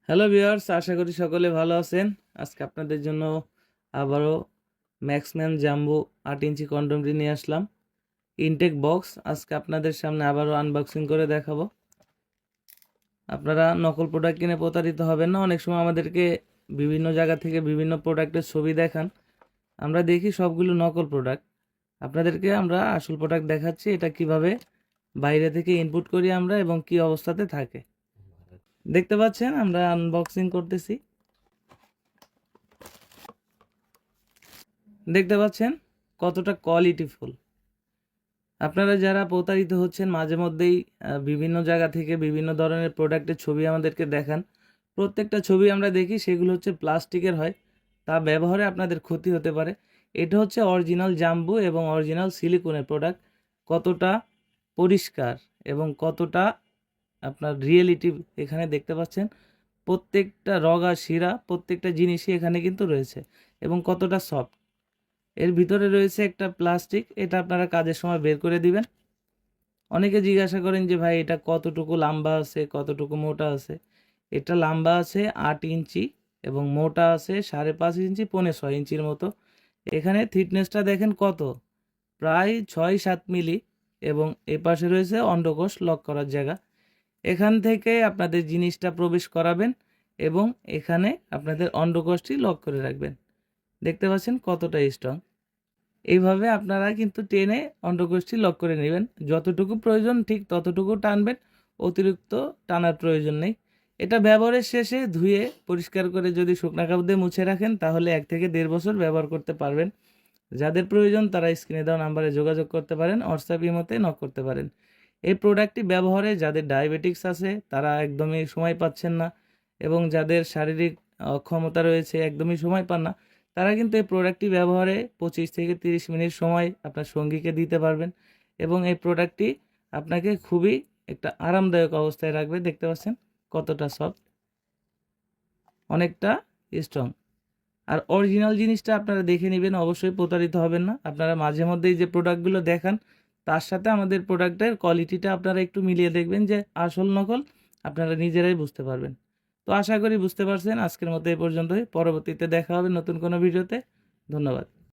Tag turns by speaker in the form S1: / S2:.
S1: Hello viewers, আশা করি সকলে ভালো আছেন। আজকে আপনাদের জন্য আবারও ম্যাক্সম্যান জাম্বো 8 ইঞ্চি কন্ডমটি নিয়ে আসলাম। ইনটেক বক্স আজকে আপনাদের সামনে আবারও আনবক্সিং করে দেখাবো। আপনারা নকল প্রোডাক্ট কিনে প্রতারিত হবেন না। অনেক সময় আমাদেরকে বিভিন্ন জায়গা থেকে বিভিন্ন প্রোডাক্টের ছবি দেখান, আমরা দেখি সবগুলো নকল প্রোডাক্ট। আপনাদেরকে আমরা আসল প্রোডাক্ট দেখাচ্ছি, এটা কিভাবে বাইরে থেকে ইনপুট করি আমরা এবং কি অবস্থাতে থাকে। দেখতে পাচ্ছেন আমরা আনবক্সিং করতেছি। দেখতে পাচ্ছেন কতটা কোয়ালিটিফুল। আপনারা যারা প্রতারিত হচ্ছেন মাঝে মধ্যেই বিভিন্ন জায়গা থেকে বিভিন্ন ধরনের প্রোডাক্টের ছবি আমাদেরকে দেখান, প্রত্যেকটা ছবি আমরা দেখি সেগুলো হচ্ছে প্লাস্টিকের হয়, তা ব্যবহারে আপনাদের ক্ষতি হতে পারে। এটা হচ্ছে অরিজিনাল জাম্বু এবং অরিজিনাল সিলিকনের প্রোডাক্ট। কতটা পরিষ্কার এবং কতটা আপনার রিয়েলিটি এখানে দেখতে পাচ্ছেন। প্রত্যেকটা রগা শিরা প্রত্যেকটা জিনিসই এখানে কিন্তু রয়েছে এবং কতটা সফট। এর ভিতরে রয়েছে একটা প্লাস্টিক, এটা আপনারা কাজের সময় বের করে দিবেন। অনেকে জিজ্ঞাসা করেন যে ভাই এটা কতটুকু লম্বা আছে, কতটুকু মোটা আছে। এটা লম্বা আছে 8 ইঞ্চি এবং মোটা আছে 5.5 ইঞ্চি, 6.25 ইঞ্চির মতো। এখানে থিকনেসটা দেখেন কত, প্রায় 6-7 মিলি। এবং এপাশে রয়েছে অন্ডকোষ লক করার জায়গা। এখান থেকে আপনাদের জিনিসটা প্রবেশ করাবেন এবং এখানে আপনাদের অন্ডকোষটি লক করে রাখবেন। দেখতে পাচ্ছেন কতটা স্ট্রং। এইভাবে আপনারা কিন্তু টেনে অন্ডকোষটি লক করে নেবেন। যতটুকু প্রয়োজন ঠিক ততটুকু টানবেন, অতিরিক্ত টানার প্রয়োজন নেই। এটা ব্যবহারের শেষে ধুয়ে পরিষ্কার করে যদি শুকনা কাপড় দিয়ে মুছে রাখেন তাহলে 1 থেকে 1.5 বছর ব্যবহার করতে পারবেন। যাদের প্রয়োজন তারা স্ক্রিনে দেওয়া নাম্বারে যোগাযোগ করতে পারেন, হোয়াটসঅ্যাপ ইমোতে নক করতে পারেন। এই প্রোডাক্টটি ব্যবহারে যাদের ডায়াবেটিক্স আছে তারা একদমই সময় পাচ্ছেন না, এবং যাদের শারীরিক অক্ষমতা রয়েছে একদমই সময় পান না, তারা কিন্তু এই প্রোডাক্টটি ব্যবহারে 25 থেকে 30 মিনিট সময় আপনার সঙ্গীকে দিতে পারবেন এবং এই প্রোডাক্টটি আপনাকে খুবই একটা আরামদায়ক অবস্থায় রাখবে। দেখতে পাচ্ছেন কতটা সফট, অনেকটা স্ট্রং। আর অরিজিনাল জিনিসটা আপনারা দেখে নেবেন, অবশ্যই প্রতারিত হবেন না। আপনারা মাঝে মধ্যেই যে প্রোডাক্টগুলো দেখান তার সাথে আমাদের প্রোডাক্টের কোয়ালিটিটা আপনারা একটু মিলিয়ে দেখবেন যে আসল নকল আপনারা নিজেরাই বুঝতে পারবেন। তো আশা করি বুঝতে পারছেন। আজকের মতো এই পর্যন্তই, পরবর্তীতে দেখা হবে নতুন কোনো ভিডিওতে। ধন্যবাদ।